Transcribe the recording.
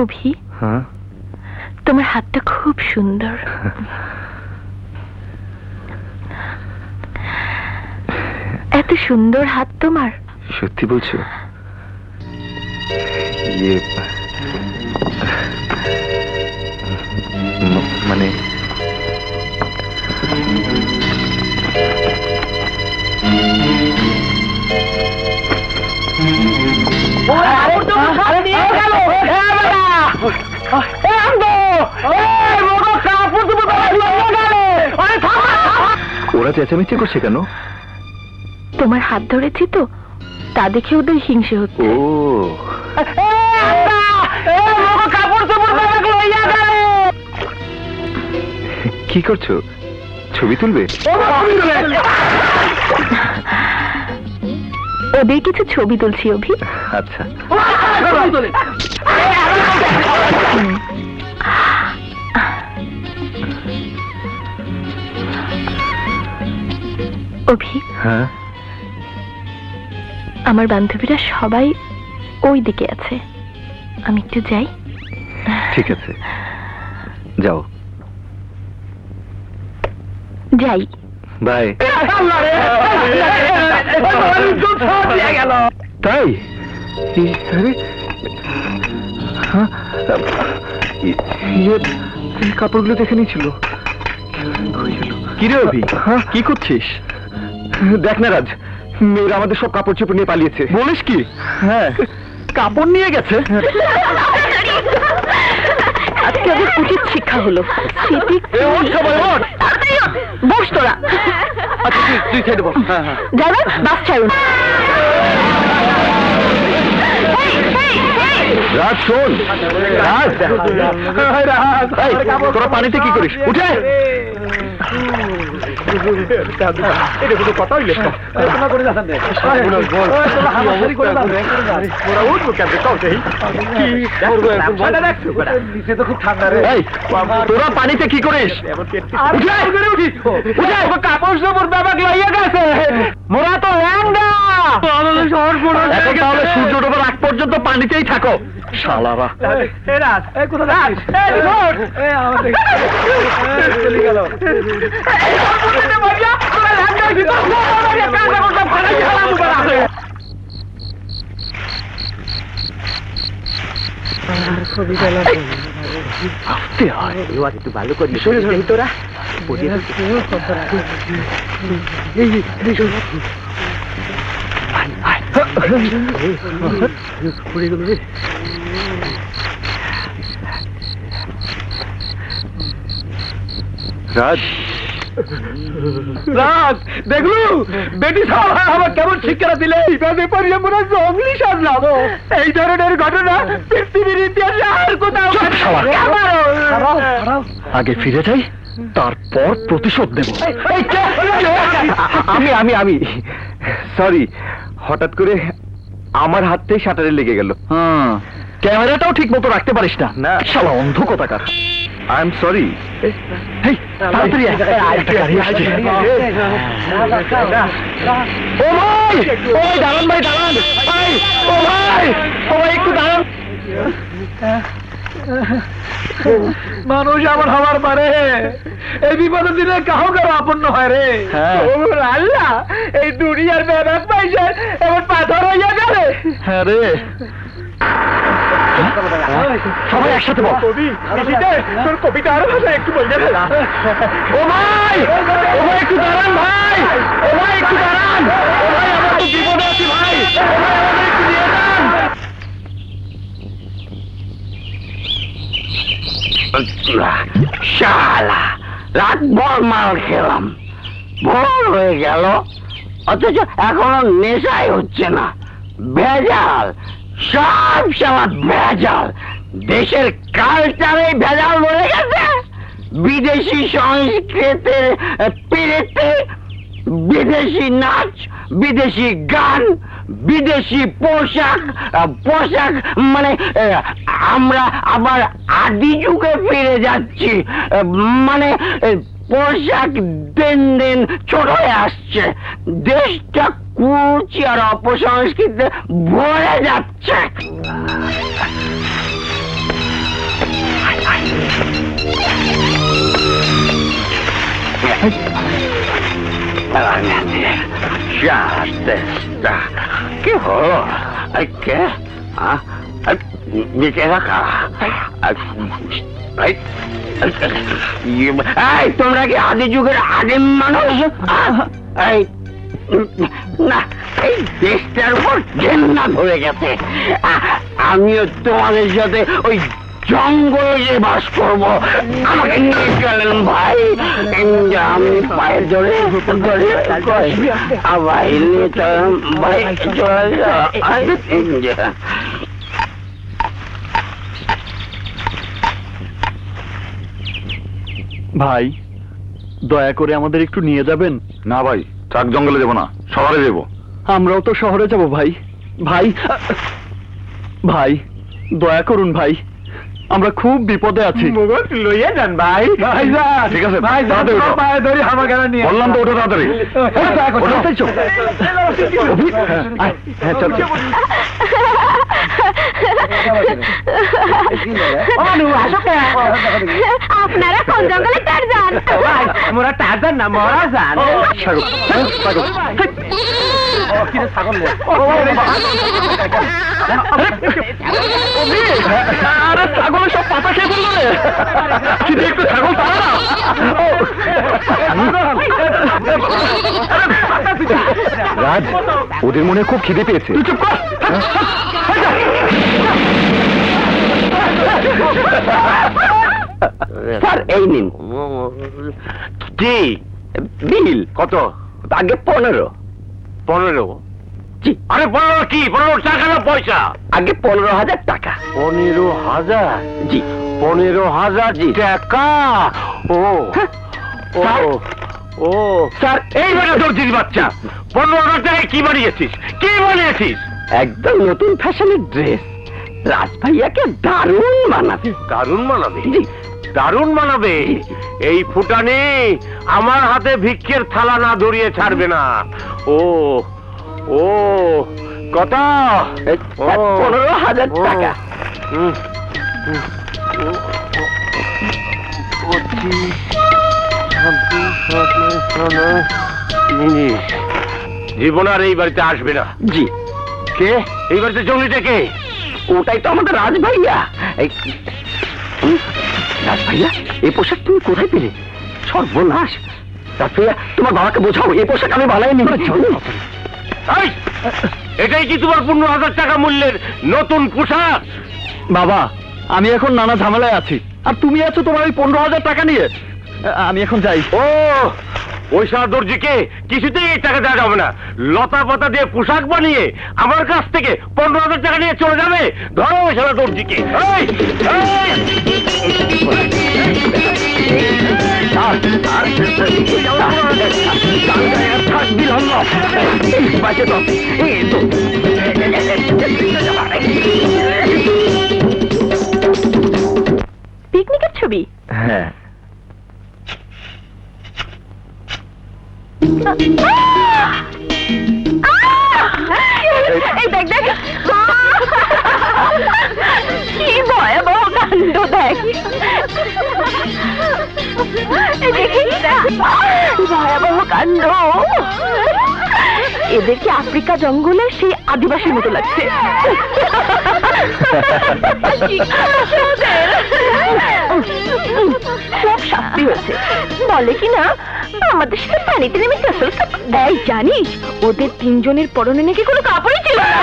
অভি, হ্যাঁ, তোমার হাতটা খুব সুন্দর। এত সুন্দর হাত তোমার। সত্যি বলছো? ইয়ে মানে ওরা চেঁচামেচি করছে কেন? তোমার হাত ধরেছি তো, তা দেখে ওদের হিংসে হচ্ছে। ও কি করছো? ছবি তুলবে? ওদের কিছু ছবি তুলছি অভি। আচ্ছা। অভি, হ্যাঁ, আমার বান্ধবীরা সবাই ওই দিকে আছে, আমি একটু যাই। ঠিক আছে, যাও। যাই। বাই। তাই? কাপড়গুলো দেখে নিয়েছিল। কিরে অভি, কি করছিস? দেখ না রাজ, মেয়েরা আমাদের সব কাপড় চোপড় নিয়ে পালিয়েছে। বলিস কি? হ্যাঁ, কাপড় নিয়ে গেছে। আজকে ওদের উচিত শিক্ষা হলো। বস তোরা। আচ্ছা তুই ছেড়ে বল। হ্যাঁ হ্যাঁ, ড্রাইভার বাস ছাড়ুন। রাজ শোন, রাজ, এই, তোরা পানিতে কি করিস? উঠে। তোরা পানিতে কি করিস? কাপড় সাপড় ব্যাপার লাইয়া গেছে, মোরা তো ল্যাংড়া। তাহলে সূর্য ডোবার আগ পর্যন্ত পানিতেই থাকো শালারা। আসতে হয় একটু ভালো করি তোরা। রাজ, রাজ দেখলু বেটি আমার কেমন শিক্ষা দিলে। জঙ্গলি সাজলাম। এই ধরনের ঘটনা পৃথিবীর ইতিহাসে আর কোথাও। আগে ফিরে যাই, তারপর প্রতিশোধ দেব। আমি আমি আমি সরি, হঠাৎ করে আমার হাতটাই শাটারে লেগে গেল। ক্যামেরাটাও ঠিক মতো রাখতে পারিস না। না শালা অন্ধ কোথাকার। I am sorry. তাড়াতাড়ি ও ভাই, ও দাঁড়ান ভাই, দাঁড়ান ভাই, ও ভাই, ও ভাই একটু দাঁড়ান। মানুষ আমার হওয়ার পারে, এই বিপদের দিনে কাহো কারো আপন্ন হয় রে। আল্লাহ, এই দুনিয়ার ব্যাপার পাইছে এবার পাথর হইয়া গেলে। হ্যাঁ রে, সবাই একসাথে বল। তোর কবিতা আরো ভাষা একটু বলতে। ও ভাই, ও ভাই একটু দাঁড়ান ভাই, ও ভাই একটু দাঁড়ান, ও ভাই আমার তো বিপদে আছি ভাই, ও ভাই আমাদের একটু নিয়ে যান। শালা রাত ভর মাল খেলাম, ভোর হয়ে গেল, অথচ এখনো নেশাই হচ্ছে না। ভেজাল, সব শালা ভেজাল। দেশের কালচারে ভেজাল বলে গেছে। বিদেশি সংস্কৃতির পিড়িতে বিদেশি নাচ, বিদেশি গান, বিদেশি পোশাক। পোশাক মানে আমরা আবার আদি যুগে ফিরে যাচ্ছি। মানে পোশাক দিন দিন ছোট হয়ে আসছে। দেশটা কুচি আর অপসংস্কৃতিতে ভরে যাচ্ছে। কি হলো? কে? নিচে রাখা। তোমরা কি আদি যুগের আদিম মানুষ? না, এই দেশটার উপর ঘেন্না ধরে গেছে। আমিও তোমাদের সাথে ওই জঙ্গলে বাস করব। আমাকে নিয়ে চলেন ভাই। আমি পায়ে ধরে আবার নিয়ে চলেন ভাই। চলে ভাই, দয়া করে আমাদের একটু নিয়ে যাবেন। না ভাই, ট্রাক জঙ্গলে দেবো না, শহরে দেবো। আমরাও তো শহরে যাব ভাই। ভাই ভাই, দয়া করুন ভাই, আমরা খুব বিপদে আছি। লইয়া যান ভাই। ঠিক আছে, ভাই তাড়াতাড়ি ওঠো। পায়ে ধরে আমার গাড়ি নিয়ে বললাম তো ওঠো তাড়াতাড়ি। আপনারা কোন জঙ্গলে টারজান? মোরা টারজান না, মরা যান। ছাগলের সব পাতা খেয়ে ফেললো রে। একটু ছাগল তারা না। রাজ, ওদের মনে খুব খিদে পেয়েছে। তুই চুপ কর। স্যার এই নিন। জি, বিল কত? আগে 15। 15? জি। আরে 15 কি? 15 টাকা না পয়সা? আগে 15,000 টাকা। 15,000? জি। 15,000 টাকা? ও স্যার, ও স্যার, এই বেটা দর্জির বাচ্চা, 15,000 টাকায় কি বানিয়েছিস? কি বানিয়েছিস? একদম নতুন ফ্যাশনের ড্রেস। রাজ ভাইয়াকে দারুণ মানাবে। দারুণ মানাবে? জি, দারুণ মানাবে। এই ফুটানি আমার হাতে ভিক্ষের থালা না ধরিয়ে ছাড়বে না। ও ও কত? 15,000 টাকা। জীবন আর এই বাড়িতে আসবে না। জি। কে এই বাড়িতে? জঙ্গলিটা কে? ওটাই তো আমাদের রাজ ভাইয়া। রাজ ভাইয়া, এই পোশাক তুমি কোথায় পেলে? সর্বনাশ। রাজ ভাইয়া, তোমার বাবাকে বোঝাও, এই পোশাক আমি বানাইনি। এটাই কি তোমার 15,000 টাকা মূল্যের নতুন পোশাক? বাবা, আমি এখন নানা ঝামেলায় আছি, আর তুমি আছো তোমার ওই 15,000 টাকা নিয়ে। আমি এখন যাই। ও, ওই সারা দর্জিকে কিছুতেই এই টাকা দেওয়া যাবে না। লতা পাতা দিয়ে পোশাক বানিয়ে আমার কাছ থেকে 15,000 টাকা নিয়ে চলে যাবে। ধরো ওই সারা দর্জিকে। পিকনিকের ছবি? হ্যাঁ। এই দেখ দেখ, কি ভয়াবহ কাণ্ড দেখ। ভয়াবহ কাণ্ড। এদেরকে আফ্রিকা জঙ্গলে সেই আদিবাসীর মতো লাগছে। সব শাস্তি হয়েছে। বলে কিনা আমাদের সাথে পানিতে নেমে গোসল করতে। এই জানিস, ওদের 3 জনের পরনে নাকি কোনো কাপড়ই ছিল না।